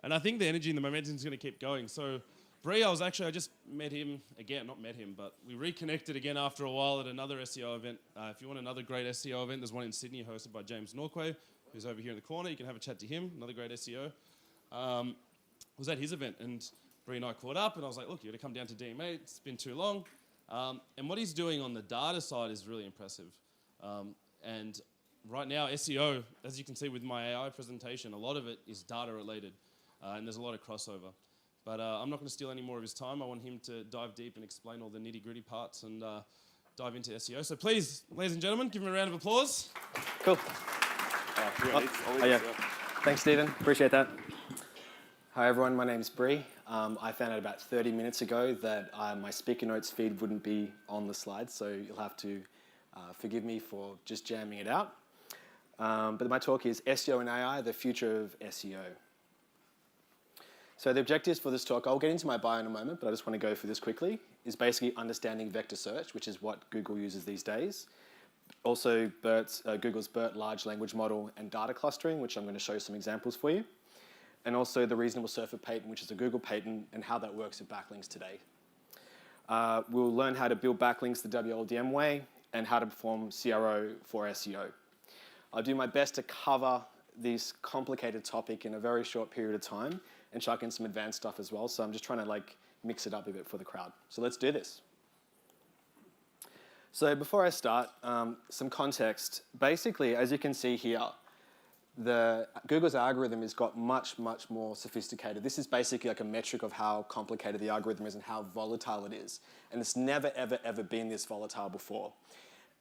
And I think the energy and the momentum is going to keep going. So Brie, I just met him again, not met him, but we reconnected again after a while at another SEO event. If you want another great SEO event, there's one in Sydney hosted by James Norquay, who's over here in the corner. You can have a chat to him, another great SEO. Was at his event, and Brie and I caught up, and I was like, look, you got to come down to DMA. It's been too long. And what he's doing on the data side is really impressive. And right now, SEO, as you can see with my AI presentation, a lot of it is data related, and there's a lot of crossover. But I'm not going to steal any more of his time. I want him to dive deep and explain all the nitty gritty parts and dive into SEO. So please, ladies and gentlemen, give him a round of applause. Cool. Yeah. Thanks, Stephen. Appreciate that. Hi, everyone. My name's Brie. I found out about 30 minutes ago that my speaker notes feed wouldn't be on the slides, so you'll have to forgive me for just jamming it out. But my talk is SEO and AI, the future of SEO. So the objectives for this talk, I'll get into my bio in a moment, but I just want to go through this quickly, is basically understanding vector search, which is what Google uses these days. Also, Google's BERT large language model and data clustering, which I'm going to show some examples for you. And also the reasonable surfer patent, which is a Google patent, and how that works with backlinks today. We'll learn how to build backlinks the WLDM way and how to perform CRO for SEO. I'll do my best to cover this complicated topic in a very short period of time and chuck in some advanced stuff as well. So I'm just trying to mix it up a bit for the crowd. So let's do this. So before I start, some context. Basically, as you can see here, Google's algorithm has got much, much more sophisticated. This is basically like a metric of how complicated the algorithm is and how volatile it is. And it's never, ever, ever been this volatile before.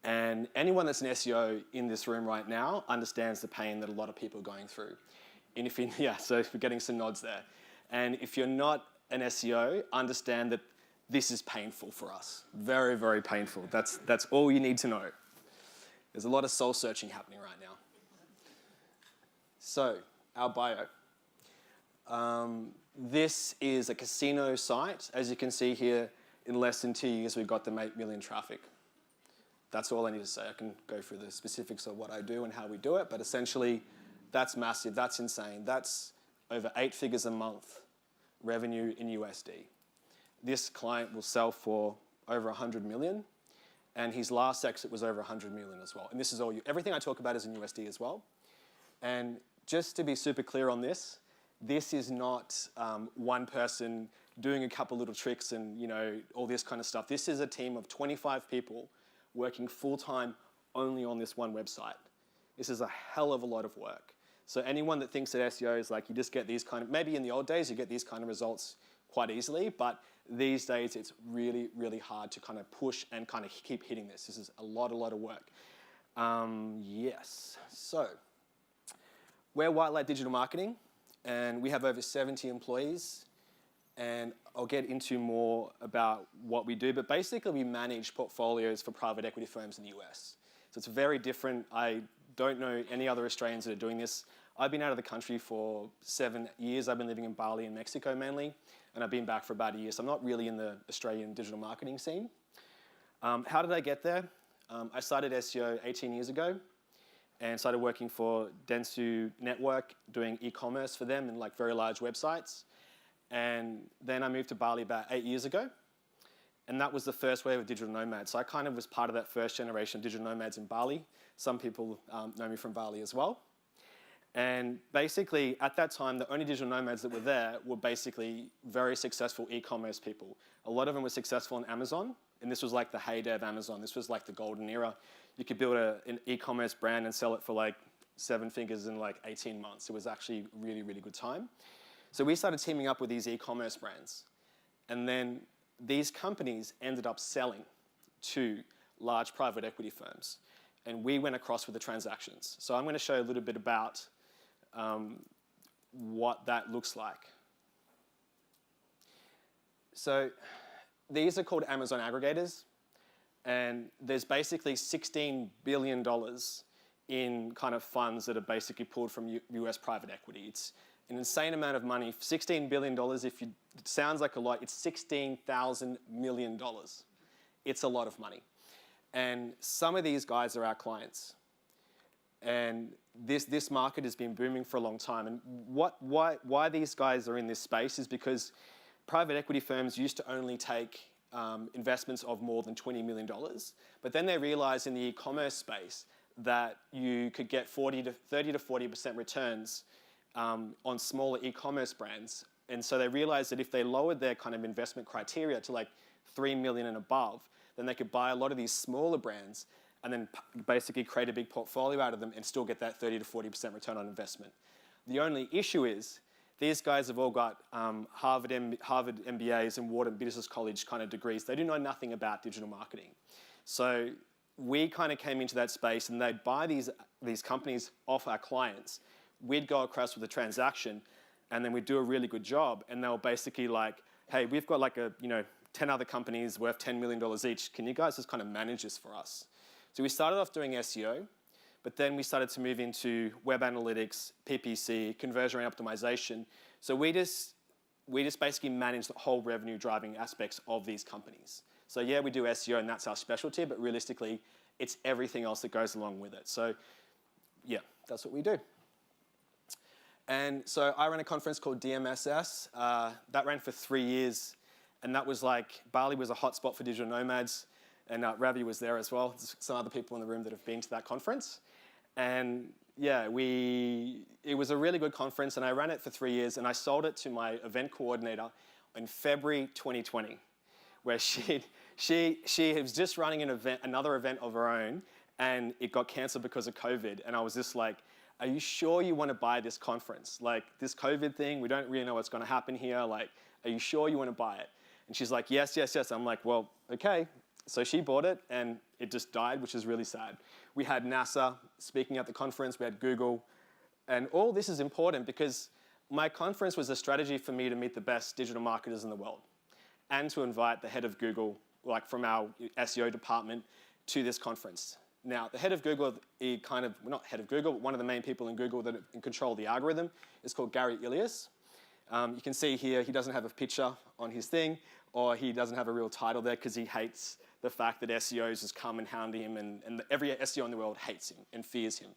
And anyone that's an SEO in this room right now understands the pain that a lot of people are going through. And if you, yeah, so we're getting some nods there. And if you're not an SEO, understand that this is painful for us. Very, very painful. That's all you need to know. There's a lot of soul searching happening right now. So, our bio. This is a casino site. As you can see here, in less than 2 years, we've got them 8 million traffic. That's all I need to say. I can go through the specifics of what I do and how we do it, but essentially, that's massive, that's insane. That's over 8 figures a month revenue in USD. This client will sell for over 100 million, and his last exit was over 100 million as well. And this is all everything I talk about is in USD as well. And just to be super clear on this is not one person doing a couple little tricks and all this kind of stuff. This is a team of 25 people working full-time only on this one website. This is a hell of a lot of work. So anyone that thinks that SEO is you just get these kind of, maybe in the old days you get these kind of results quite easily, but these days it's really, really hard to kind of push and kind of keep hitting this. This is a lot of work. Yes, so we're White Light Digital Marketing, and we have over 70 employees, and I'll get into more about what we do, but basically we manage portfolios for private equity firms in the US. So it's very different. I don't know any other Australians that are doing this. I've been out of the country for 7 years. I've been living in Bali and Mexico mainly, and I've been back for about a year, so I'm not really in the Australian digital marketing scene. How did I get there? I started SEO 18 years ago and started working for Dentsu Network, doing e-commerce for them in very large websites. And then I moved to Bali about 8 years ago, and that was the first wave of digital nomads. So I kind of was part of that first generation of digital nomads in Bali. Some people know me from Bali as well. And basically, at that time, the only digital nomads that were there were basically very successful e-commerce people. A lot of them were successful on Amazon, and this was like the heyday of Amazon. This was like the golden era. You could build an e-commerce brand and sell it for 7 figures in 18 months. It was actually a really, really good time. So we started teaming up with these e-commerce brands. And then these companies ended up selling to large private equity firms. And we went across with the transactions. So I'm going to show a little bit about what that looks like. So these are called Amazon aggregators. And there's basically $16 billion in kind of funds that are basically pulled from US private equity. It's an insane amount of money. $16 billion, it sounds like a lot, it's $16,000 million. It's a lot of money. And some of these guys are our clients. And this market has been booming for a long time. And why these guys are in this space is because private equity firms used to only take investments of more than $20 million. But then they realized in the e-commerce space that you could get 30 to 40% returns on smaller e-commerce brands. And so they realized that if they lowered their kind of investment criteria to like 3 million and above, then they could buy a lot of these smaller brands and then basically create a big portfolio out of them and still get that 30 to 40% return on investment. The only issue is these guys have all got Harvard MBAs and Wharton Business College kind of degrees. They do know nothing about digital marketing. So we kind of came into that space and they'd buy these companies off our clients. We'd go across with a transaction and then we'd do a really good job. And they were basically like, hey, we've got like 10 other companies worth $10 million each. Can you guys just kind of manage this for us? So we started off doing SEO, but then we started to move into web analytics, PPC, conversion rate optimization. So we just basically manage the whole revenue driving aspects of these companies. So yeah, we do SEO and that's our specialty, but realistically, it's everything else that goes along with it. So yeah, that's what we do. And so I ran a conference called DMSS. That ran for 3 years. And that was like, Bali was a hotspot for digital nomads. And Ravi was there as well. There's some other people in the room that have been to that conference. And yeah, it was a really good conference. And I ran it for 3 years. And I sold it to my event coordinator in February 2020, where she was just running another event of her own. And it got canceled because of COVID. And I was just like, are you sure you want to buy this conference? Like this COVID thing, we don't really know what's going to happen here. Like, are you sure you want to buy it? And she's like, yes, yes, yes. I'm like, well, okay. So she bought it and it just died, which is really sad. We had NASA speaking at the conference, we had Google. And all this is important because my conference was a strategy for me to meet the best digital marketers in the world and to invite the head of Google, like from our SEO department, to this conference. Now, the head of Google, not head of Google, but one of the main people in Google that control the algorithm is called Gary Ilias. You can see here, he doesn't have a picture on his thing, or he doesn't have a real title there because he hates the fact that SEOs just come and hound him, and every SEO in the world hates him and fears him.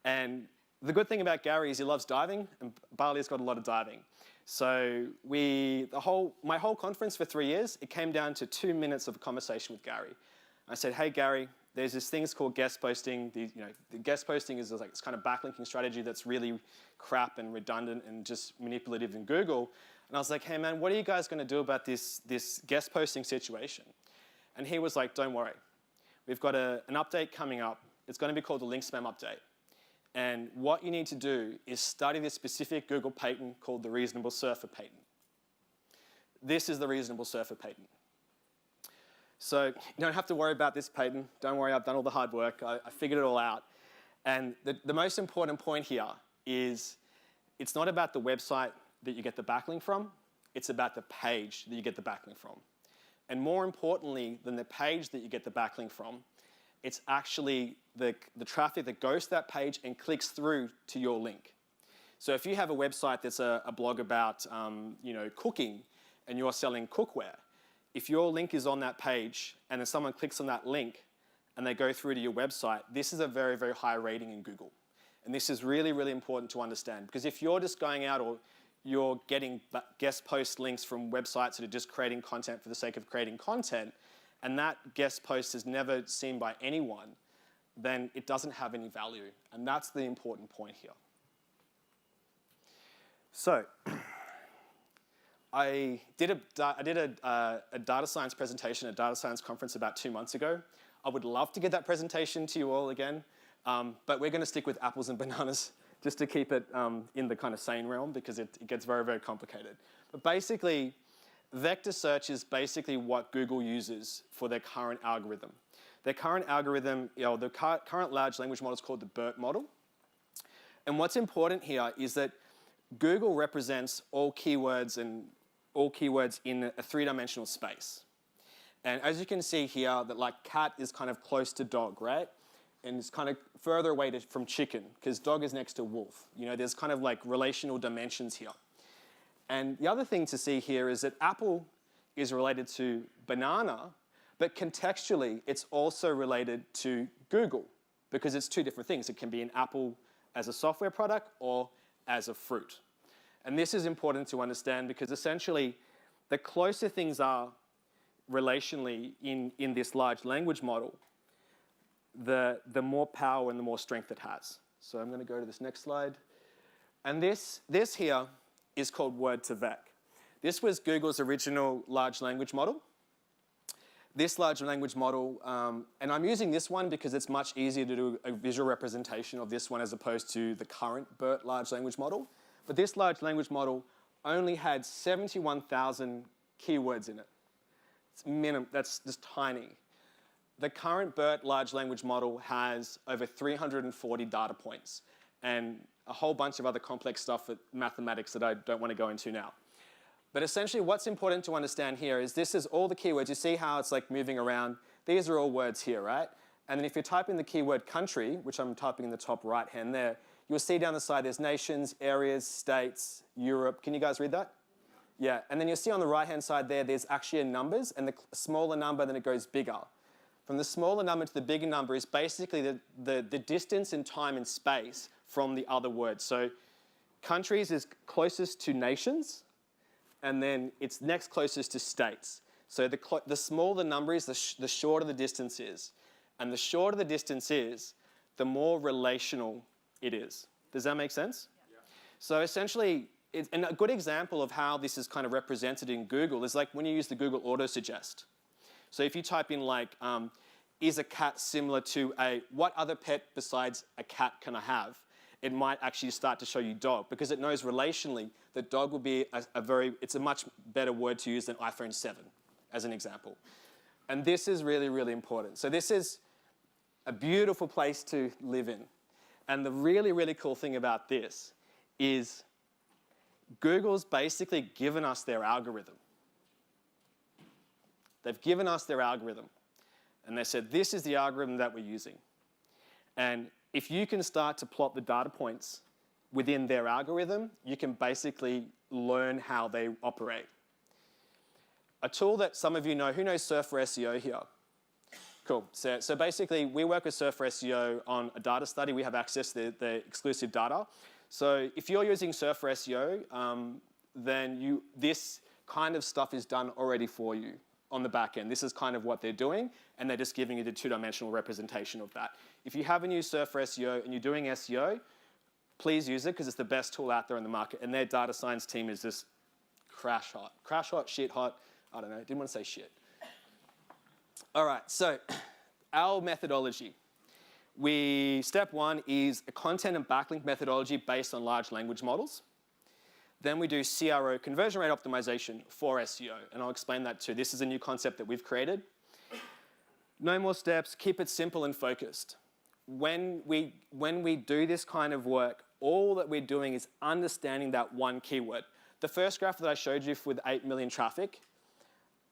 And the good thing about Gary is he loves diving, and Bali's got a lot of diving. So my whole conference for 3 years, it came down to 2 minutes of a conversation with Gary. I said, hey, Gary, there's this thing called guest posting. The guest posting is like this kind of backlinking strategy that's really crap and redundant and just manipulative in Google. And I was like, hey, man, what are you guys going to do about this guest posting situation? And he was like, don't worry. We've got an update coming up. It's going to be called the link spam update. And what you need to do is study this specific Google patent called the reasonable surfer patent. This is the reasonable surfer patent. So you don't have to worry about this patent. Don't worry, I've done all the hard work. I figured it all out. And the most important point here is it's not about the website that you get the backlink from. It's about the page that you get the backlink from. And more importantly than the page that you get the backlink from, it's actually the traffic that goes to that page and clicks through to your link. So if you have a website that's a blog about cooking and you're selling cookware, if your link is on that page and then someone clicks on that link and they go through to your website, this is a very, very high rating in Google. And this is really, really important to understand because if you're just going out or you're getting guest post links from websites that are just creating content for the sake of creating content, and that guest post is never seen by anyone, then it doesn't have any value. And that's the important point here. So I did a data science presentation at a data science conference about 2 months ago. I would love to get that presentation to you all again, but we're going to stick with apples and bananas just to keep it in the kind of sane realm because it gets very, very complicated. But basically, vector search is basically what Google uses for their current algorithm. Their current algorithm, the current large language model is called the BERT model. And what's important here is that Google represents all keywords in a three-dimensional space. And as you can see here, that like cat is kind of close to dog, right? And it's kind of further away from chicken because dog is next to wolf. There's kind of like relational dimensions here. And the other thing to see here is that apple is related to banana, but contextually, it's also related to Google because it's two different things. It can be an apple as a software product or as a fruit. And this is important to understand because essentially the closer things are relationally in this large language model, the more power and the more strength it has. So I'm going to go to this next slide. And this here is called word2vec. This was Google's original large language model. This large language model, and I'm using this one because it's much easier to do a visual representation of this one as opposed to the current BERT large language model. But this large language model only had 71,000 keywords in it. It's minimum, that's just tiny. The current BERT large language model has over 340 data points and a whole bunch of other complex stuff with mathematics that I don't want to go into now. But essentially what's important to understand here is this is all the keywords. You see how it's like moving around. These are all words here, right? And then if you type in the keyword country, which I'm typing in the top right hand there, you'll see down the side there's nations, areas, states, Europe. Can you guys read that? Yeah, and then you'll see on the right hand side there, there's actually numbers, and the smaller number, then it goes bigger. From the smaller number to the bigger number is basically the distance in time and space from the other words. So countries is closest to nations, and then it's next closest to states. So the smaller the number is, the shorter the distance is. And the shorter the distance is, the more relational it is. Does that make sense? Yeah. So essentially, and a good example of how this is kind of represented in Google is like when you use the Google auto suggest. So if you type in like, is a cat similar to what other pet besides a cat can I have? It might actually start to show you dog because it knows relationally that dog will be it's a much better word to use than iPhone 7 as an example. And this is really, really important. So this is a beautiful place to live in. And the really, really cool thing about this is Google's basically given us their algorithm. They've given us their algorithm. And they said, this is the algorithm that we're using. And if you can start to plot the data points within their algorithm, you can basically learn how they operate. A tool that some of you know, who knows Surf for SEO here? Cool. So basically, we work with Surf for SEO on a data study. We have access to the exclusive data. So if you're using Surf for SEO, then this kind of stuff is done already for you on the back end. This is kind of what they're doing, and they're just giving you the two-dimensional representation of that. If you haven't used Surf for SEO and you're doing SEO, please use it because it's the best tool out there in the market, and their data science team is just crash hot. Crash hot, shit hot. I don't know, didn't want to say shit. All right, so our methodology. Step one is a content and backlink methodology based on large language models. Then we do CRO, conversion rate optimization for SEO, and I'll explain that too. This is a new concept that we've created. No more steps, keep it simple and focused. When we do this kind of work, all that we're doing is understanding that one keyword. The first graph that I showed you with 8 million traffic,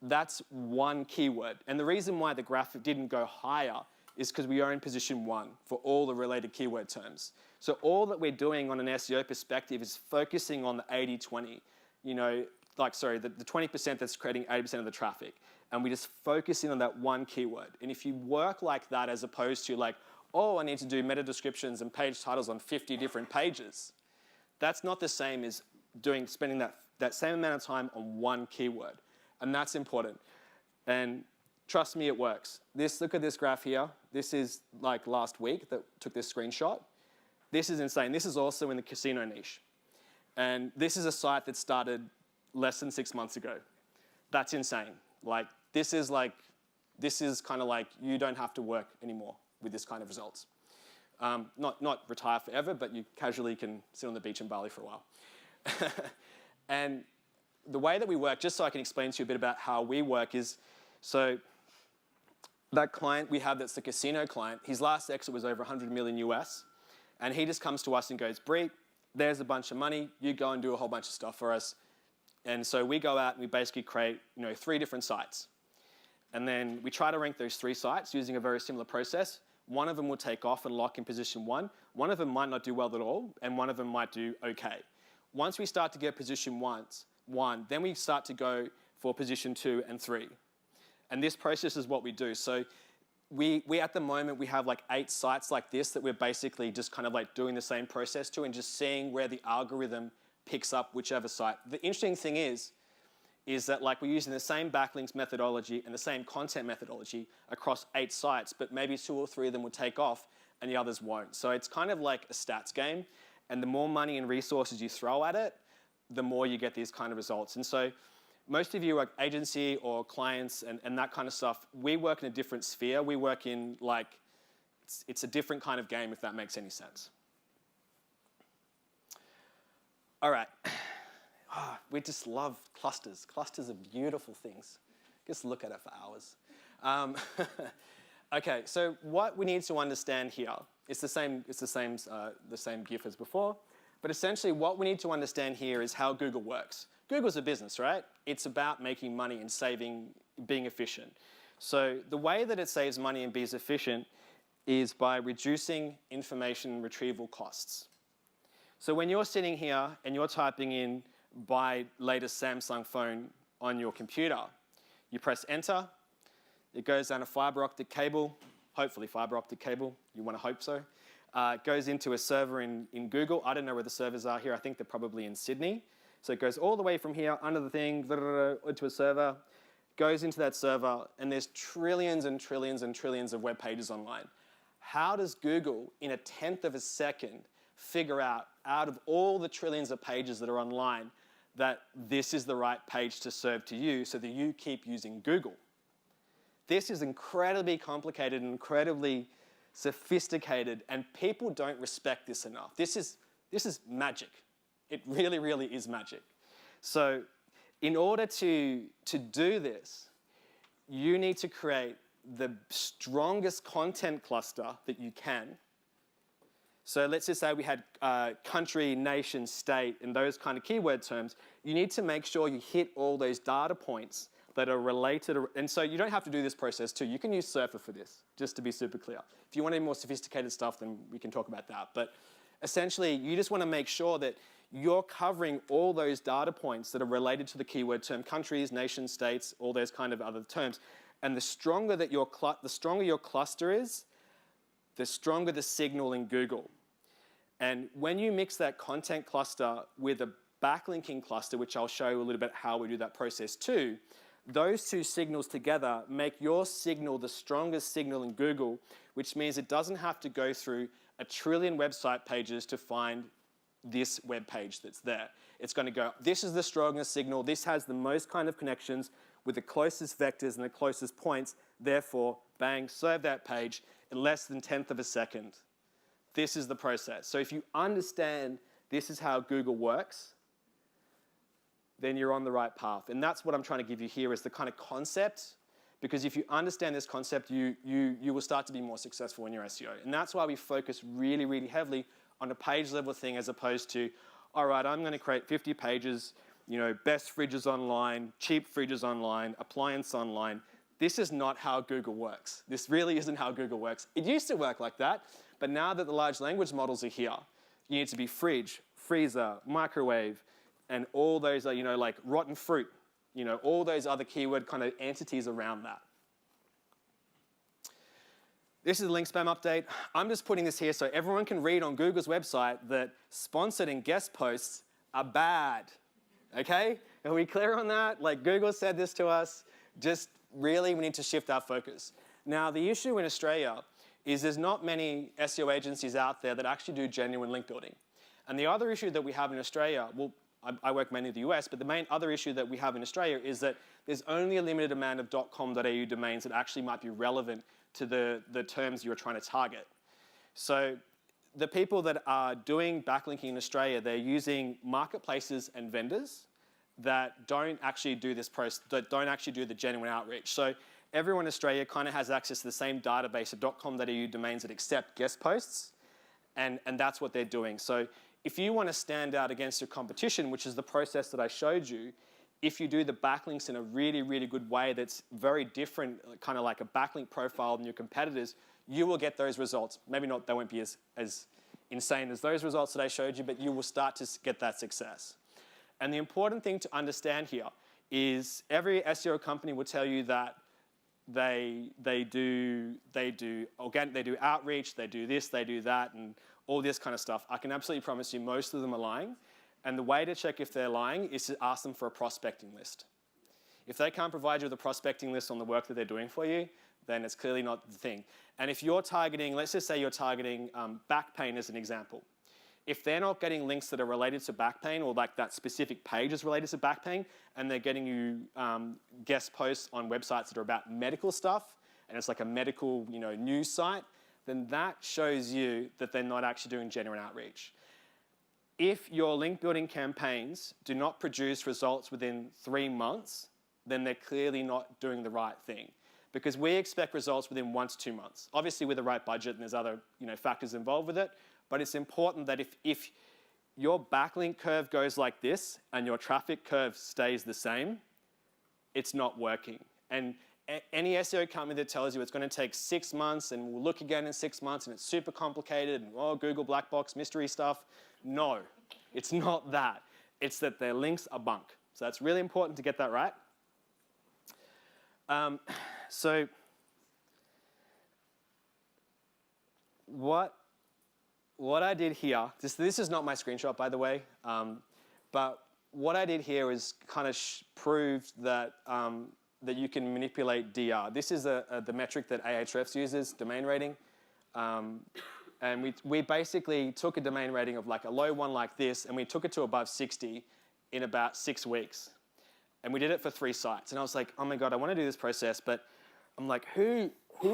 that's one keyword. And the reason why the graph didn't go higher is because we are in position 1 for all the related keyword terms. So all that we're doing on an SEO perspective is focusing on the 80-20. You know, like, sorry, the 20% that's creating 80% of the traffic. And we just focus in on that one keyword. And if you work like that as opposed to like, oh, I need to do meta descriptions and page titles on 50 different pages, that's not the same as spending that same amount of time on one keyword. And that's important. And trust me, it works. Look at this graph here. This is like last week that took this screenshot. This is insane. This is also in the casino niche. And this is a site that started less than 6 months ago. That's insane. Like, this is kind of like you don't have to work anymore with this kind of results. Not retire forever, but you casually can sit on the beach in Bali for a while. And the way that we work, just so I can explain to you a bit about how we work is, so that client we have that's the casino client, his last exit was over 100 million US. And he just comes to us and goes, Brie, there's a bunch of money. You go and do a whole bunch of stuff for us. And so we go out and we basically create 3 different sites. And then we try to rank those 3 sites using a very similar process. One of them will take off and lock in position 1. One of them might not do well at all, and one of them might do okay. Once we start to get position 1, then we start to go for position 2 and 3. And this process is what we do. So we at the moment, we have like 8 sites like this that we're basically just kind of like doing the same process to and just seeing where the algorithm picks up whichever site. The interesting thing is that like we're using the same backlinks methodology and the same content methodology across 8 sites, but maybe 2 or 3 of them will take off and the others won't. So it's kind of like a stats game, and the more money and resources you throw at it, the more you get these kind of results. And so most of you are agency or clients and that kind of stuff. We work in a different sphere. We work in like, it's a different kind of game, if that makes any sense. All right. Oh, we just love clusters. Clusters are beautiful things. Just look at it for hours. Okay, so what we need to understand here, it's the same GIF as before, but essentially what we need to understand here is how Google works. Google's a business, right? It's about making money and saving, being efficient. So the way that it saves money and be efficient is by reducing information retrieval costs. So when you're sitting here and you're typing in buy latest Samsung phone on your computer, you press enter, it goes down a fiber optic cable, hopefully fiber optic cable, you want to hope so. It goes into a server in Google. I don't know where the servers are here. I think they're probably in Sydney. So it goes all the way from here, under the thing, into a server, goes into that server, and there's trillions and trillions and trillions of web pages online. How does Google, in a 1/10 of a second, figure out of all the trillions of pages that are online, that this is the right page to serve to you so that you keep using Google? This is incredibly complicated and incredibly sophisticated, and people don't respect this enough. This is magic. It really, really is magic. So in order to do this, you need to create the strongest content cluster that you can. So let's just say we had country, nation, state, and those kind of keyword terms. You need to make sure you hit all those data points that are related. And so you don't have to do this process too. You can use Surfer for this, just to be super clear. If you want any more sophisticated stuff, then we can talk about that. But essentially, you just want to make sure that you're covering all those data points that are related to the keyword term, countries, nations, states, all those kind of other terms. And the stronger your cluster is, the stronger the signal in Google. And when you mix that content cluster with a backlinking cluster, which I'll show you a little bit how we do that process too, those 2 signals together make your signal the strongest signal in Google, which means it doesn't have to go through a trillion website pages to find this web page that's there. It's going to go, this is the strongest signal, this has the most kind of connections with the closest vectors and the closest points, therefore, bang, serve that page in less than 1/10 of a second. This is the process. So if you understand this is how Google works, then you're on the right path. And that's what I'm trying to give you here is the kind of concept, because if you understand this concept, you will start to be more successful in your SEO. And that's why we focus really, really heavily on a page level thing as opposed to, all right, I'm going to create 50 pages, best fridges online, cheap fridges online, appliance online. This is not how Google works. This really isn't how Google works. It used to work like that, but now that the large language models are here, you need to be fridge, freezer, microwave, and all those are, like rotten fruit, all those other keyword kind of entities around that. This is a link spam update. I'm just putting this here so everyone can read on Google's website that sponsored and guest posts are bad, okay? Are we clear on that? Like Google said this to us, just really we need to shift our focus. Now the issue in Australia is there's not many SEO agencies out there that actually do genuine link building. And the other issue that we have in Australia, well, I work mainly in the US, but the main other issue that we have in Australia is that there's only a limited amount of .com.au domains that actually might be relevant to the terms you're trying to target. So the people that are doing backlinking in Australia, they're using marketplaces and vendors that don't actually do this that don't actually do the genuine outreach. So everyone in Australia kind of has access to the same database of .com.au domains that accept guest posts, and that's what they're doing. So if you want to stand out against your competition, which is the process that I showed you, if you do the backlinks in a really, really good way that's very different, kind of like a backlink profile than your competitors, you will get those results. Maybe not, they won't be as insane as those results that I showed you, but you will start to get that success. And the important thing to understand here is every SEO company will tell you that they do organic, they do outreach, they do this, they do that, and all this kind of stuff. I can absolutely promise you most of them are lying. And the way to check if they're lying is to ask them for a prospecting list. If they can't provide you with a prospecting list on the work that they're doing for you, then it's clearly not the thing. And if you're targeting, let's just say you're targeting back pain as an example. If they're not getting links that are related to back pain, or like that specific page is related to back pain, and they're getting you guest posts on websites that are about medical stuff, and it's like a medical news site, then that shows you that they're not actually doing genuine outreach. If your link building campaigns do not produce results within 3 months, then they're clearly not doing the right thing. Because we expect results within 1 to 2 months. Obviously with the right budget, and there's other factors involved with it, but it's important that if your backlink curve goes like this and your traffic curve stays the same, it's not working. And any SEO company that tells you it's going to take 6 months and we'll look again in 6 months and it's super complicated and Google black box mystery stuff, no, it's not that. It's that their links are bunk. So that's really important to get that right. So what I did here, this is not my screenshot, by the way, but what I did here is kind of proved that that you can manipulate DR. This is the metric that Ahrefs uses, domain rating. And we basically took a domain rating of like a low one like this, and we took it to above 60 in about 6 weeks. And we did it for 3 sites. And I was like, oh my God, I want to do this process, but I'm like, who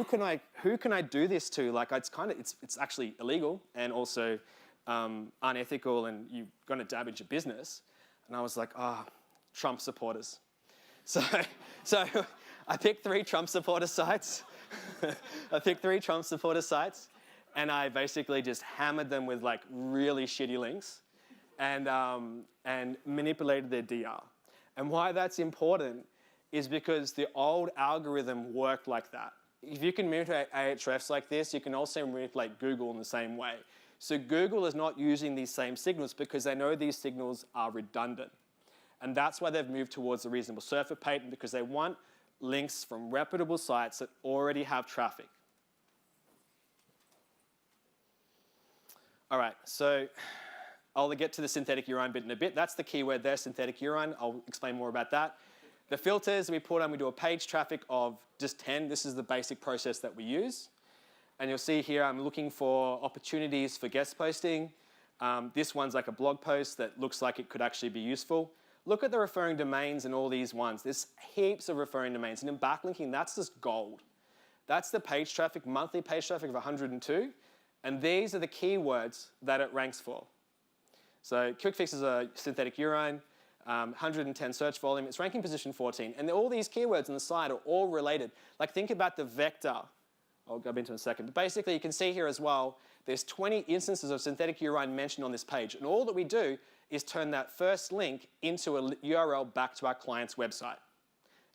can I do this to? Like, it's actually illegal and also unethical, and you're going to damage your business. And I was like, Trump supporters. So I picked 3 Trump supporter sites. And I basically just hammered them with like really shitty links and manipulated their DR. And why that's important is because the old algorithm worked like that. If you can manipulate Ahrefs like this, you can also manipulate Google in the same way. So Google is not using these same signals because they know these signals are redundant. And that's why they've moved towards the reasonable surfer patent, because they want links from reputable sites that already have traffic. All right, so I'll get to the synthetic urine bit in a bit. That's the keyword there, synthetic urine. I'll explain more about that. The filters we put on, we do a page traffic of just 10. This is the basic process that we use. And you'll see here I'm looking for opportunities for guest posting. This one's like a blog post that looks like it could actually be useful. Look at the referring domains and all these ones. There's heaps of referring domains. And in backlinking, that's just gold. That's the page traffic, monthly page traffic of 102. And these are the keywords that it ranks for. So quick fix is a synthetic urine, 110 search volume. It's ranking position 14. And all these keywords on the side are all related. Like think about the vector. I'll go into it in a second. But basically, you can see here as well, there's 20 instances of synthetic urine mentioned on this page. And all that we do is turn that first link into a URL back to our client's website.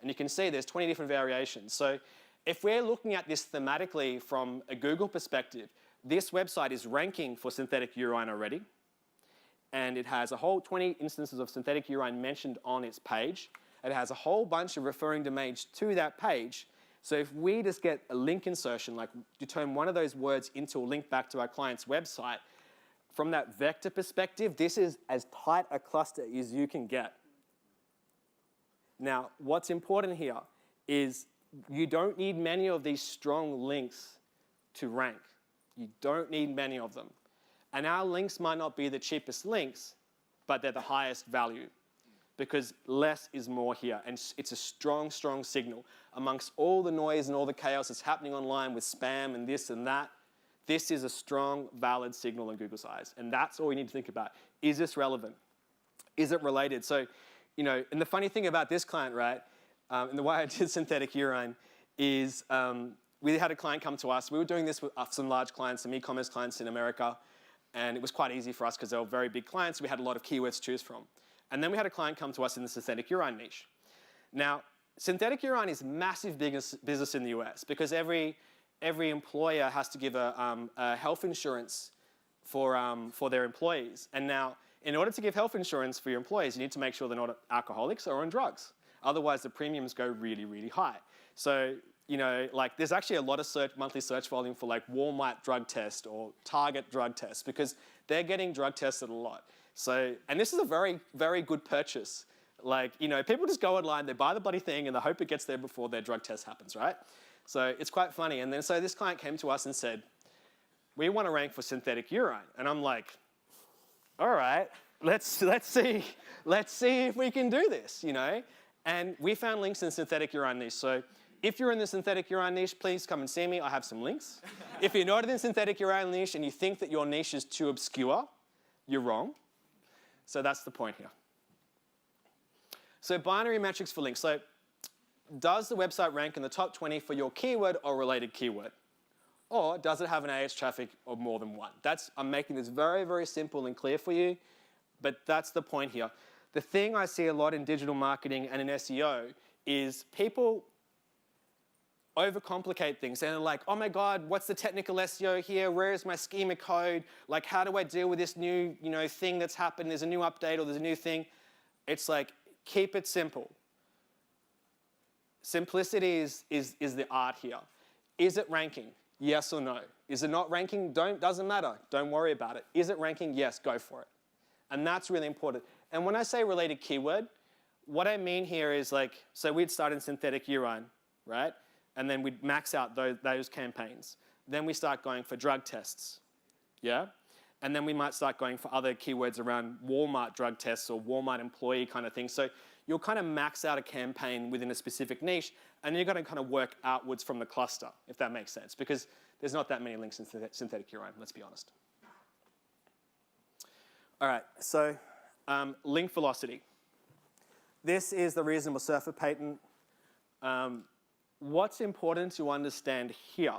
And you can see there's 20 different variations. So if we're looking at this thematically from a Google perspective, this website is ranking for synthetic urine already. And it has a whole 20 instances of synthetic urine mentioned on its page. It has a whole bunch of referring domains to that page. So if we just get a link insertion, like you turn one of those words into a link back to our client's website, from that vector perspective, this is as tight a cluster as you can get. Now, what's important here is you don't need many of these strong links to rank. You don't need many of them. And our links might not be the cheapest links, but they're the highest value, because less is more here. And it's a strong, strong signal. Amongst all the noise and all the chaos that's happening online with spam and this and that, this is a strong, valid signal in Google's eyes. And that's all we need to think about. Is this relevant? Is it related? So, and the funny thing about this client, right, and the way I did synthetic urine is we had a client come to us. We were doing this with some large clients, some e-commerce clients in America. And it was quite easy for us because they were very big clients. We had a lot of keywords to choose from. And then we had a client come to us in the synthetic urine niche. Now, synthetic urine is massive business in the US because every employer has to give a health insurance for their employees. And now, in order to give health insurance for your employees, you need to make sure they're not alcoholics or on drugs. Otherwise, the premiums go really, really high. So like there's actually a lot of monthly search volume for like Walmart drug test or Target drug test because they're getting drug tested a lot. So, and this is a very, very good purchase. Like, people just go online, they buy the bloody thing and they hope it gets there before their drug test happens, right? So it's quite funny. And then so this client came to us and said, we want to rank for synthetic urine. And I'm like, all right, let's see if we can do this, And we found links in synthetic urine niche. So if you're in the synthetic urine niche, please come and see me. I have some links. If you're not in the synthetic urine niche and you think that your niche is too obscure, you're wrong. So that's the point here. So binary metrics for links. So does the website rank in the top 20 for your keyword or related keyword? Or does it have an traffic of more than one? I'm making this very, very simple and clear for you, but that's the point here. The thing I see a lot in digital marketing and in SEO is people overcomplicate things. And they're like, oh my God, what's the technical SEO here? Where is my schema code? Like, how do I deal with this new thing that's happened? There's a new update or there's a new thing. It's like, keep it simple. Simplicity is the art here. Is it ranking? Yes or no? Is it not ranking? Doesn't matter. Don't worry about it. Is it ranking? Yes, go for it. And that's really important. And when I say related keyword, what I mean here is like, so we'd start in synthetic urine, right? And then we'd max out those campaigns. Then we start going for drug tests, yeah? And then we might start going for other keywords around Walmart drug tests or Walmart employee kind of thing. So you'll kind of max out a campaign within a specific niche, and you're going to kind of work outwards from the cluster, if that makes sense, because there's not that many links in synthetic urine, let's be honest. All right, so link velocity. This is the reasonable surfer patent. What's important to understand here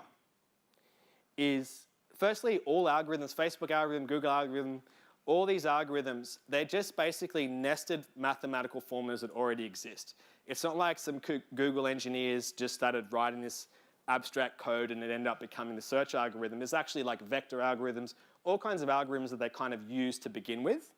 is, firstly, all algorithms, Facebook algorithm, Google algorithm, all these algorithms, they're just basically nested mathematical formulas that already exist. It's not like some Google engineers just started writing this abstract code and it ended up becoming the search algorithm. It's actually like vector algorithms, all kinds of algorithms that they kind of use to begin with.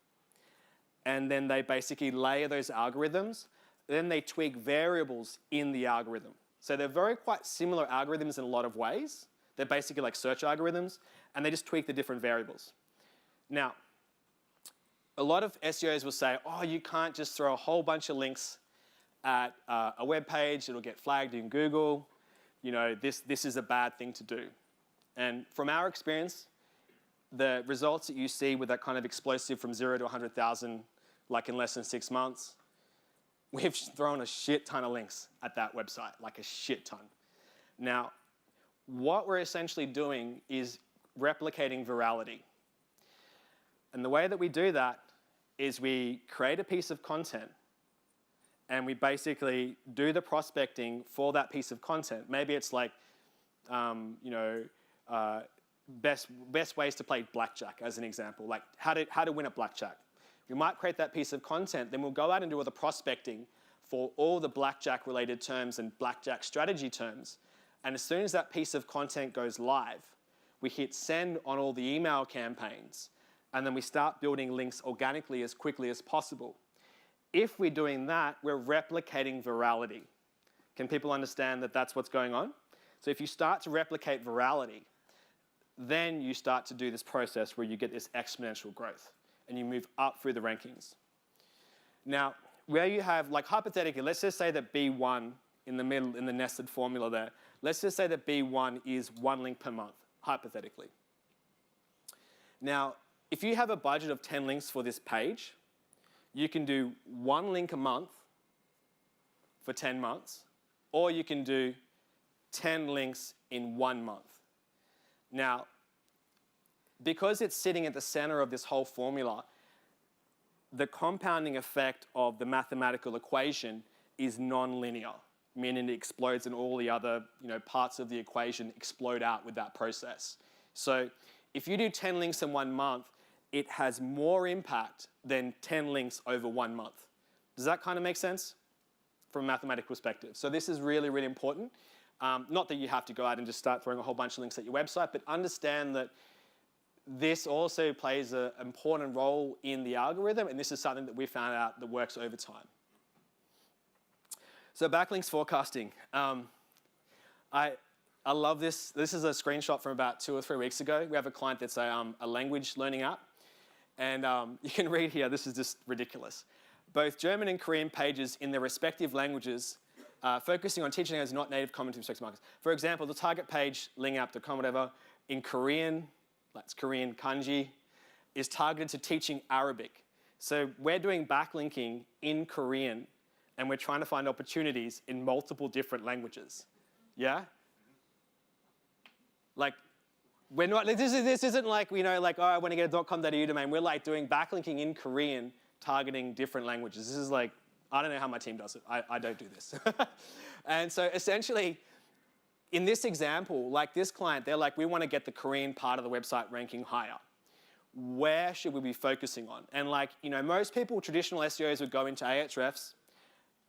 And then they basically layer those algorithms. Then they tweak variables in the algorithm. So they're very quite similar algorithms in a lot of ways. They're basically like search algorithms, and they just tweak the different variables. Now, a lot of SEOs will say, oh, you can't just throw a whole bunch of links at a web page. It'll get flagged in Google. This is a bad thing to do. And from our experience, the results that you see with that kind of explosive from 0 to 100,000, like in less than 6 months, we've thrown a shit ton of links at that website, like a shit ton. Now, what we're essentially doing is replicating virality. And the way that we do that is we create a piece of content and we basically do the prospecting for that piece of content. Maybe it's like, best ways to play blackjack as an example, like how to win at blackjack. We might create that piece of content, then we'll go out and do all the prospecting for all the blackjack related terms and blackjack strategy terms. And as soon as that piece of content goes live, we hit send on all the email campaigns, and then we start building links organically as quickly as possible. If we're doing that, we're replicating virality. Can people understand that that's what's going on? So if you start to replicate virality, then you start to do this process where you get this exponential growth and you move up through the rankings. Now, where you have, like hypothetically, let's just say that B1 in the middle, in the nested formula there, let's just say that B1 is 1 link per month, hypothetically. Now, if you have a budget of 10 links for this page, you can do 1 link a month for 10 months, or you can do 10 links in 1 month. Now, because it's sitting at the center of this whole formula, the compounding effect of the mathematical equation is non-linear, meaning it explodes and all the other parts of the equation explode out with that process. So if you do 10 links in 1 month, it has more impact than 10 links over 1 month. Does that kind of make sense from a mathematical perspective? So this is really, really important. Not that you have to go out and just start throwing a whole bunch of links at your website, but understand that this also plays an important role in the algorithm, and this is something that we found out that works over time. So backlinks forecasting. I love this. This is a screenshot from about 2 or 3 weeks ago. We have a client that's a language learning app. And you can read here, this is just ridiculous. Both German and Korean pages in their respective languages focusing on teaching as not native common to respective markets. For example, the target page, lingapp.com, whatever, in Korean, that's Korean kanji, is targeted to teaching Arabic. So we're doing backlinking in Korean, and we're trying to find opportunities in multiple different languages. Yeah? Like, we're not, this isn't like, you know, like, oh, I want to get a .com.au domain. We're like doing backlinking in Korean, targeting different languages. This is like, I don't know how my team does it. I don't do this. And so essentially, in this example, like this client, they're like, we want to get the Korean part of the website ranking higher. Where should we be focusing on? And like, you know, most people, traditional SEOs would go into Ahrefs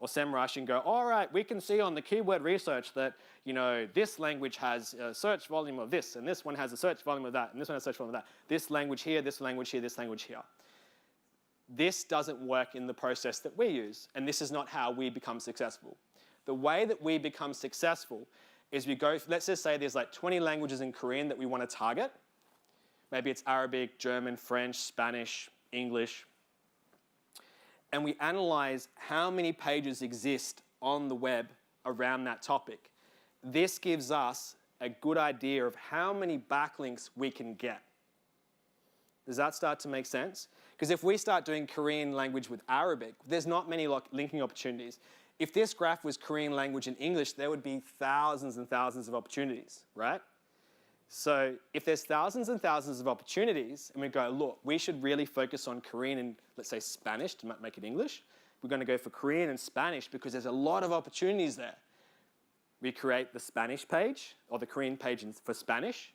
or SEMrush and go, all right, we can see on the keyword research that, you know, this language has a search volume of this, and this one has a search volume of that, and this one has a search volume of that. This language here, this language here, this language here. This doesn't work in the process that we use, and this is not how we become successful. The way that we become successful is we go, let's just say there's like 20 languages in Korean that we want to target. Maybe it's Arabic, German, French, Spanish, English. And we analyze how many pages exist on the web around that topic. This gives us a good idea of how many backlinks we can get. Does that start to make sense? Because if we start doing Korean language with Arabic, there's not many linking opportunities. If this graph was Korean language and English, there would be thousands and thousands of opportunities, right? So if there's thousands and thousands of opportunities, and we go, look, we should really focus on Korean and, let's say, Spanish to make it English. We're going to go for Korean and Spanish because there's a lot of opportunities there. We create the Spanish page, or the Korean page for Spanish,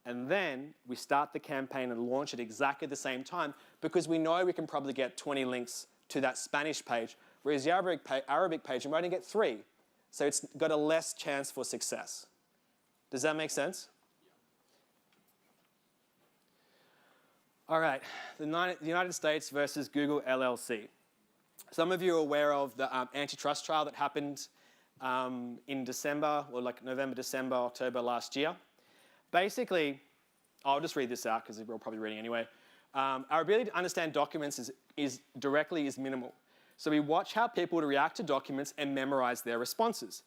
and then we start the campaign and launch it exactly at the same time because we know we can probably get 20 links to that Spanish page, whereas the Arabic page, we might only get 3. So it's got a less chance for success. Does that make sense? All right, the United States versus Google LLC. Some of you are aware of the antitrust trial that happened in December, or like November, December, October last year. Basically, I'll just read this out because we're all probably reading anyway. Our ability to understand documents is minimal. So we watch how people react to documents and memorize their responses.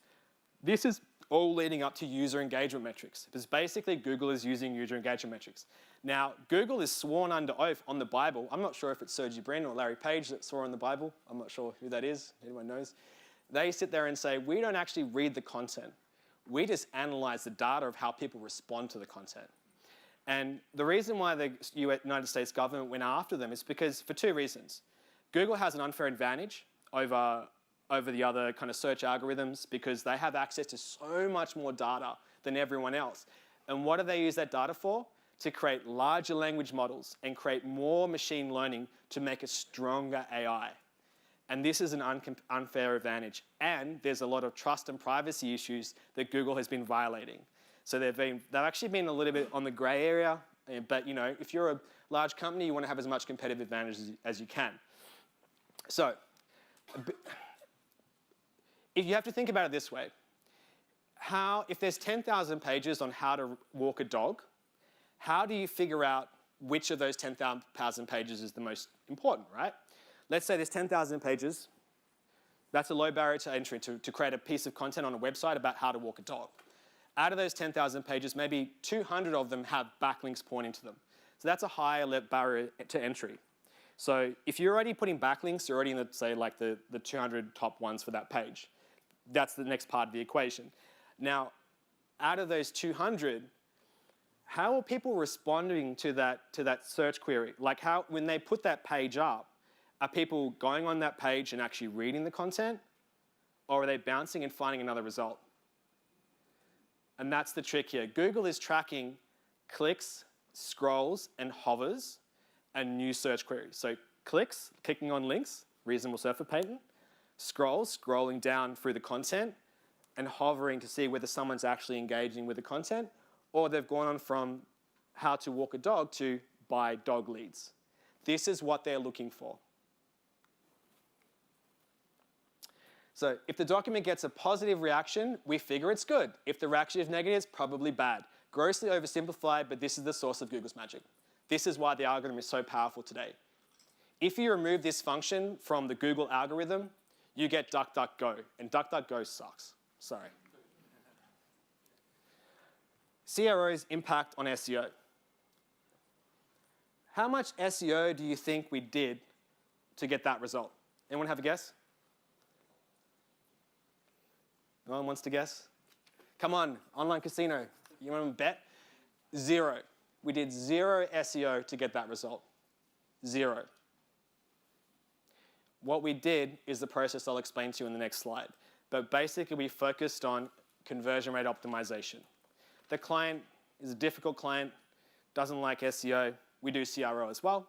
This is all leading up to user engagement metrics. Because basically, Google is using user engagement metrics. Now, Google is sworn under oath on the Bible. I'm not sure if it's Sergey Brin or Larry Page that swore on the Bible. I'm not sure who that is. Anyone knows? They sit there and say, we don't actually read the content. We just analyze the data of how people respond to the content. And the reason why the United States government went after them is because, for 2 reasons. Google has an unfair advantage over the other kind of search algorithms because they have access to so much more data than everyone else. And what do they use that data for? To create larger language models and create more machine learning to make a stronger AI. And this is an unfair advantage. And there's a lot of trust and privacy issues that Google has been violating. So they've actually been a little bit on the gray area. But you know, if you're a large company, you want to have as much competitive advantage as you can. So if you have to think about it this way, if there's 10,000 pages on how to walk a dog, how do you figure out which of those 10,000 pages is the most important, right? Let's say there's 10,000 pages. That's a low barrier to entry to create a piece of content on a website about how to walk a dog. Out of those 10,000 pages, maybe 200 of them have backlinks pointing to them. So that's a higher barrier to entry. So if you're already putting backlinks, you're already in, say, like the 200 top ones for that page. That's the next part of the equation. Now, out of those 200, how are people responding to that search query? Like when they put that page up, are people going on that page and actually reading the content? Or are they bouncing and finding another result? And that's the trick here. Google is tracking clicks, scrolls, and hovers, and new search queries. So clicks, clicking on links, reasonable surfer patent. Scrolls, scrolling down through the content, and hovering to see whether someone's actually engaging with the content, or they've gone on from how to walk a dog to buy dog leads. This is what they're looking for. So if the document gets a positive reaction, we figure it's good. If the reaction is negative, it's probably bad. Grossly oversimplified, but this is the source of Google's magic. This is why the algorithm is so powerful today. If you remove this function from the Google algorithm, you get DuckDuckGo, and DuckDuckGo sucks. Sorry. CRO's impact on SEO. How much SEO do you think we did to get that result? Anyone have a guess? No one wants to guess? Come on, online casino. You want to bet? 0. We did 0 SEO to get that result. 0. What we did is the process I'll explain to you in the next slide. But basically, we focused on conversion rate optimization. The client is a difficult client, doesn't like SEO. We do CRO as well.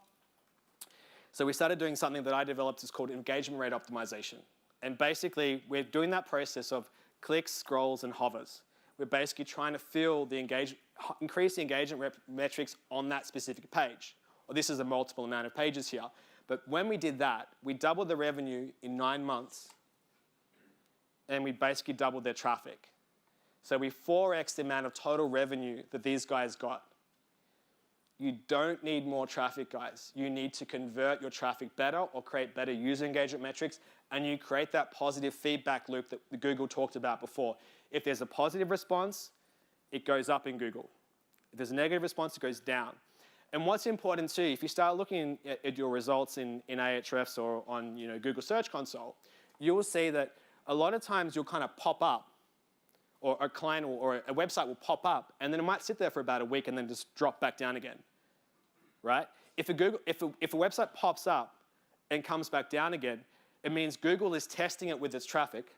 So we started doing something that I developed. It's called engagement rate optimization. And basically, we're doing that process of clicks, scrolls, and hovers. We're basically trying to increase the engagement metrics on that specific page. Or this is a multiple amount of pages here. But when we did that, we doubled the revenue in 9 months, and we basically doubled their traffic. So we 4x the amount of total revenue that these guys got. You don't need more traffic, guys. You need to convert your traffic better or create better user engagement metrics, and you create that positive feedback loop that Google talked about before. If there's a positive response, it goes up in Google. If there's a negative response, it goes down. And what's important too, if you start looking at your results in Ahrefs or on Google Search Console, you will see that a lot of times you'll kind of pop up, or a client or a website will pop up, and then it might sit there for about a week and then just drop back down again, right? If a website pops up and comes back down again, it means Google is testing it with its traffic.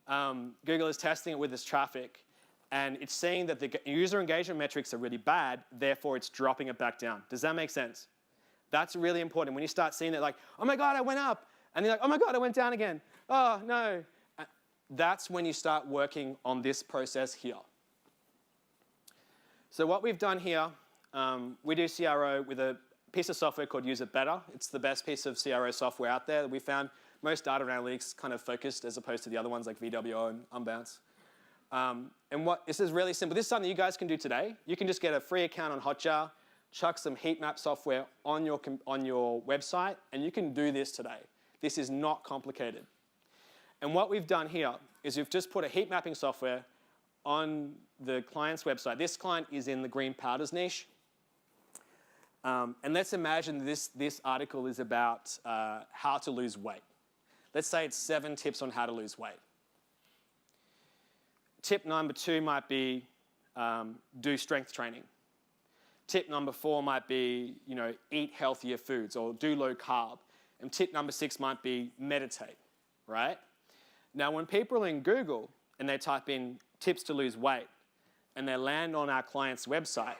Google is testing it with its traffic, and it's saying that the user engagement metrics are really bad, therefore it's dropping it back down. Does that make sense? That's really important. When you start seeing it like, oh my God, I went up, and you're like, oh my God, I went down again. Oh, no. That's when you start working on this process here. So what we've done here, we do CRO with a piece of software called Use It Better. It's the best piece of CRO software out there that we found. Most data analytics kind of focused as opposed to the other ones like VWO and Unbounce. This is really simple. This is something you guys can do today. You can just get a free account on Hotjar, chuck some heat map software on your website, and you can do this today. This is not complicated. And what we've done here is we've just put a heat mapping software on the client's website. This client is in the green powders niche. And let's imagine this article is about how to lose weight. Let's say it's 7 tips on how to lose weight. Tip number 2 might be do strength training. Tip number 4 might be eat healthier foods or do low carb. And tip number 6 might be meditate, right? Now, when people are in Google and they type in tips to lose weight and they land on our client's website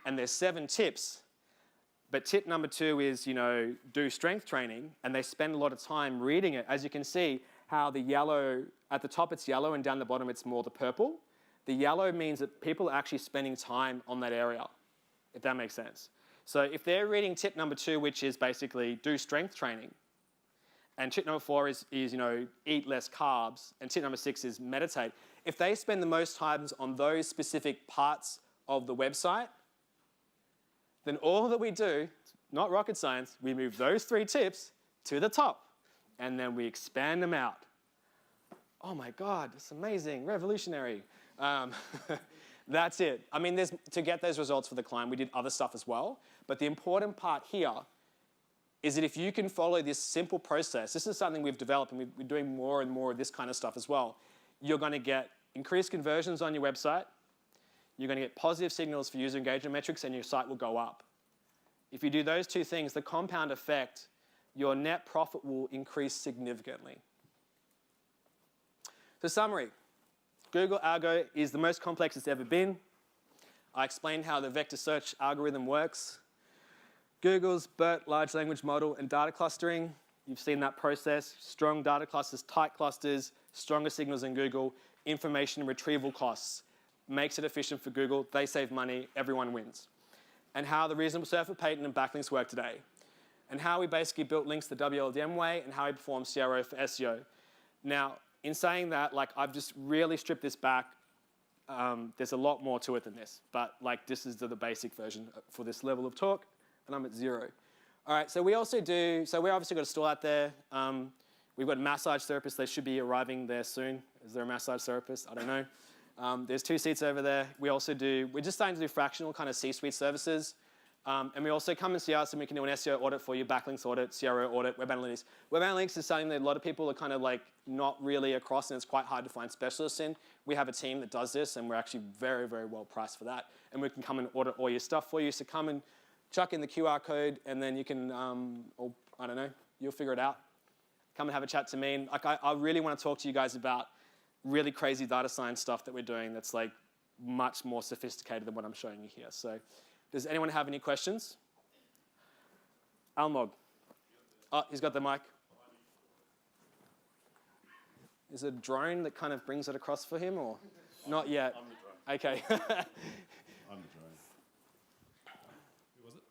and there's 7 tips, but tip number 2 is, do strength training, and they spend a lot of time reading it. As you can see, how the yellow, at the top it's yellow and down the bottom it's more the purple. The yellow means that people are actually spending time on that area, if that makes sense. So if they're reading tip number 2, which is basically do strength training, and tip number 4 is eat less carbs, and tip number 6 is meditate, if they spend the most times on those specific parts of the website, then all that we do, not rocket science, we move those 3 tips to the top, and then we expand them out. Oh my God, it's amazing, revolutionary. That's it. I mean, to get those results for the client, we did other stuff as well, but the important part here is that if you can follow this simple process, this is something we've developed, and we're doing more and more of this kind of stuff as well, you're going to get increased conversions on your website, you're going to get positive signals for user engagement metrics, and your site will go up. If you do those 2 things, the compound effect, your net profit will increase significantly. So summary, Google Algo is the most complex it's ever been. I explained how the vector search algorithm works. Google's BERT large language model and data clustering, you've seen that process. Strong data clusters, tight clusters, stronger signals in Google, information retrieval costs. Makes it efficient for Google, they save money, everyone wins. And how the reasonable surfer patent and backlinks work today. And how we basically built links the WLDM way, and how we perform CRO for SEO. Now, in saying that, like I've just really stripped this back. There's a lot more to it than this, but like this is the basic version for this level of talk, and I'm at 0. All right, so we also do, so we obviously got a stall out there. We've got a massage therapists. They should be arriving there soon. Is there a massage therapist? I don't know. There's 2 seats over there. We also do, we're just starting to do fractional kind of C-suite services. And we also come and see us and we can do an SEO audit for you, backlinks audit, CRO audit, web analytics. Web analytics is something that a lot of people are kind of like not really across and it's quite hard to find specialists in. We have a team that does this and we're actually very, very well priced for that. And we can come and audit all your stuff for you. So come and chuck in the QR code and then you can, or I don't know, you'll figure it out. Come and have a chat to me. And like, I really want to talk to you guys about really crazy data science stuff that we're doing that's like much more sophisticated than what I'm showing you here. So does anyone have any questions? Almog. Oh, he's got the mic. Is it a drone that kind of brings it across for him or not yet? I'm the drone. Okay. I'm the drone. Who was it?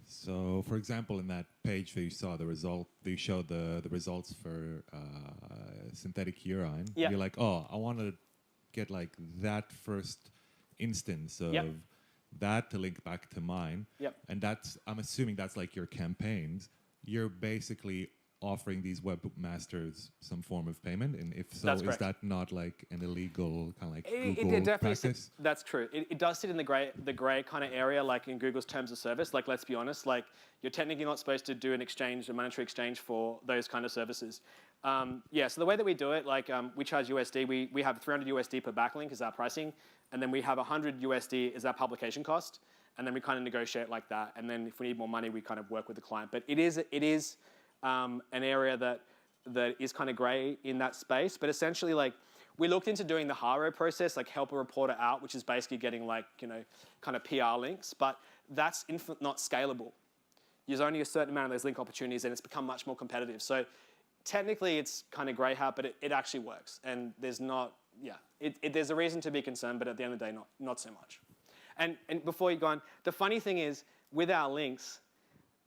So, for example, in that page that you saw the result, you showed the results for synthetic urine. Yeah. You're like, oh, I want to get like that first instance of that to link back to mine. Yep. And that's, I'm assuming that's like your campaigns. You're basically offering these webmasters some form of payment, and if so, is that not like an illegal kind of like Google it definitely practice? That's true. It does sit in the gray kind of area, like in Google's terms of service. Like, let's be honest, like you're technically not supposed to do an exchange, a monetary exchange for those kind of services. Yeah, so the way that we do it, like we charge USD. We have 300 USD per backlink is our pricing, and then we have 100 USD is our publication cost, and then we kind of negotiate like that. And then if we need more money, we kind of work with the client. But it is an area that is kind of gray in that space. But essentially, like we looked into doing the HARO process, like help a reporter out, which is basically getting like, you know, kind of PR links. But that's not scalable. There's only a certain amount of those link opportunities, and it's become much more competitive. So technically, it's kind of grey hat, but it actually works. And there's not, there's a reason to be concerned, but at the end of the day, not so much. And before you go on, the funny thing is, with our links,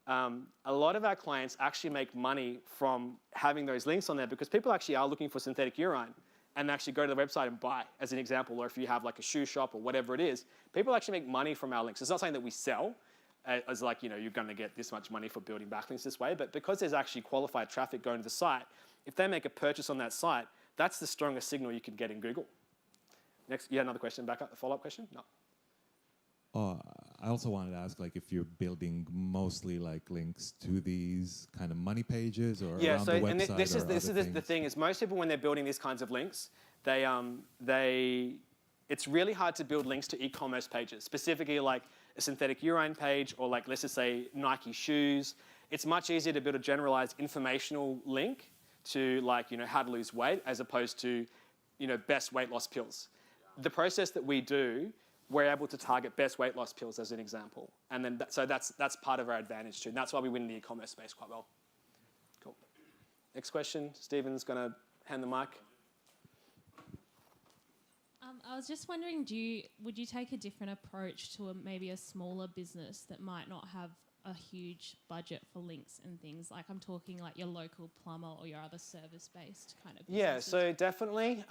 a lot of our clients actually make money from having those links on there because people actually are looking for synthetic urine and actually go to the website and buy, as an example, or if you have like a shoe shop or whatever it is, people actually make money from our links. It's not something that we sell as like, you know, you're going to get this much money for building backlinks this way, but because there's actually qualified traffic going to the site, if they make a purchase on that site, that's the strongest signal you can get in Google. Next, you had another question, back up, a follow-up question? No. I also wanted to ask, like, if you're building mostly like links to these kind of money pages or around the website. And this is the thing is most people when they're building these kinds of links, it's really hard to build links to e-commerce pages, specifically like a synthetic urine page or like let's just say Nike shoes. It's much easier to build a generalized informational link to like, you know, how to lose weight as opposed to, you know, best weight loss pills. The process that we do, we're able to target best weight loss pills as an example. And then so that's part of our advantage too. And that's why we win in the e-commerce space quite well. Cool. Next question. Stephen's going to hand the mic. I was just wondering, would you take a different approach to maybe a smaller business that might not have a huge budget for links and things? Like I'm talking like your local plumber or your other service-based kind of businesses. Yeah, so definitely.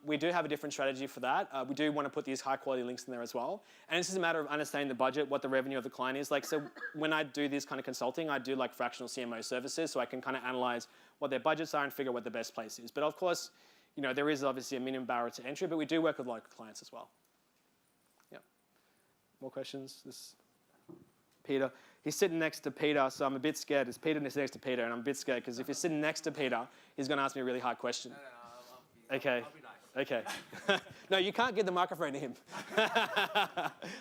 We do have a different strategy for that. We do want to put these high-quality links in there as well. And it's just a matter of understanding the budget, what the revenue of the client is. Like, so when I do this kind of consulting, I do like fractional CMO services, so I can kind of analyze what their budgets are and figure what the best place is. But of course, you know, there is obviously a minimum barrier to entry, but we do work with local clients as well. Yeah. More questions? Peter. He's sitting next to Peter, so I'm a bit scared. It's Peter next to Peter, and I'm a bit scared because if he's sitting next to Peter, he's going to ask me a really hard question. No, I'll be nice. Okay. No, you can't give the microphone to him.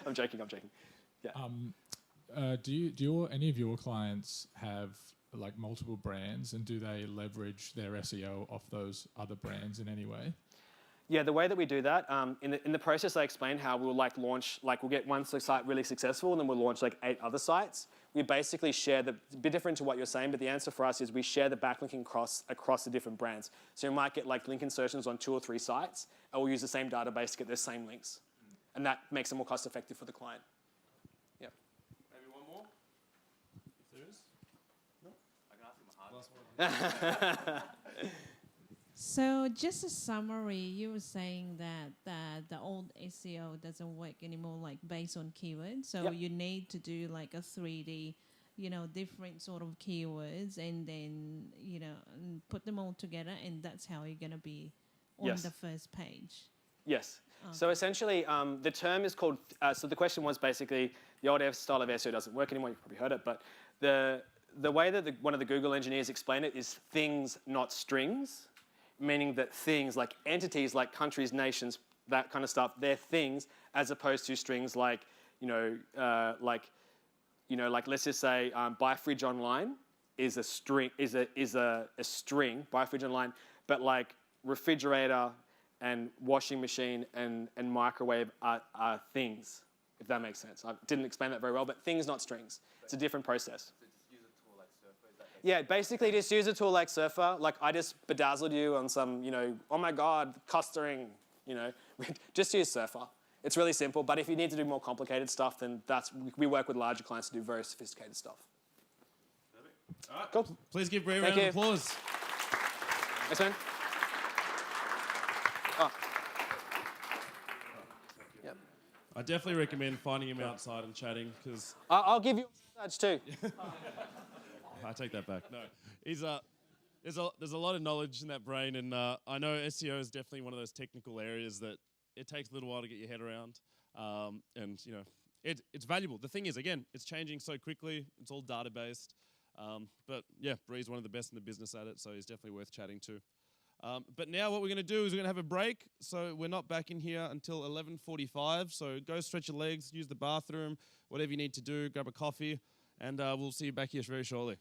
I'm joking. Yeah. Do any of your clients have like multiple brands, and do they leverage their SEO off those other brands in any way? Yeah, the way that we do that, in the process I explained how we'll like launch, like we'll get one site really successful and then we'll launch like 8 other sites. We basically share a bit different to what you're saying, but the answer for us is we share the backlinking across the different brands. So you might get like link insertions on 2 or 3 sites, and we'll use the same database to get those same links. And that makes it more cost effective for the client. Yeah. Maybe one more? If there is? No? I can ask him a hard last one. So just a summary, you were saying that the old SEO doesn't work anymore, like based on keywords. So Yep. you need to do like a 3D, different sort of keywords, and then and put them all together, and that's how you're gonna be on Yes. the first page. Yes. So essentially, the term is called, so the question was basically, the old style of SEO doesn't work anymore, you've probably heard it, but the way that one of the Google engineers explained it is things, not strings, meaning that things like entities, like countries, nations, that kind of stuff, they're things, as opposed to strings like, like let's just say buy fridge online is a string, is a string, buy fridge online, but like refrigerator and washing machine and microwave are things, if that makes sense. I didn't explain that very well, but things, not strings. It's a different process. So just use a tool like Surfer, is that Yeah, basically just use a tool like Surfer. Like I just bedazzled you on some, oh my God, clustering, just use Surfer. It's really simple, but if you need to do more complicated stuff, then we work with larger clients to do very sophisticated stuff. All right. Cool. Please give Brie a Thank round you. of applause. Thanks, man. Oh. Yep. I definitely recommend finding him outside and chatting because I'll give you a massage too. I take that back. No, he's there's a lot of knowledge in that brain, and I know SEO is definitely one of those technical areas that it takes a little while to get your head around, and it's valuable. The thing is, again, it's changing so quickly. It's all data based, but yeah, Brie's one of the best in the business at it, so he's definitely worth chatting to. But now what we're going to do is we're going to have a break, so we're not back in here until 11:45. So go stretch your legs, use the bathroom, whatever you need to do, grab a coffee, and we'll see you back here very shortly.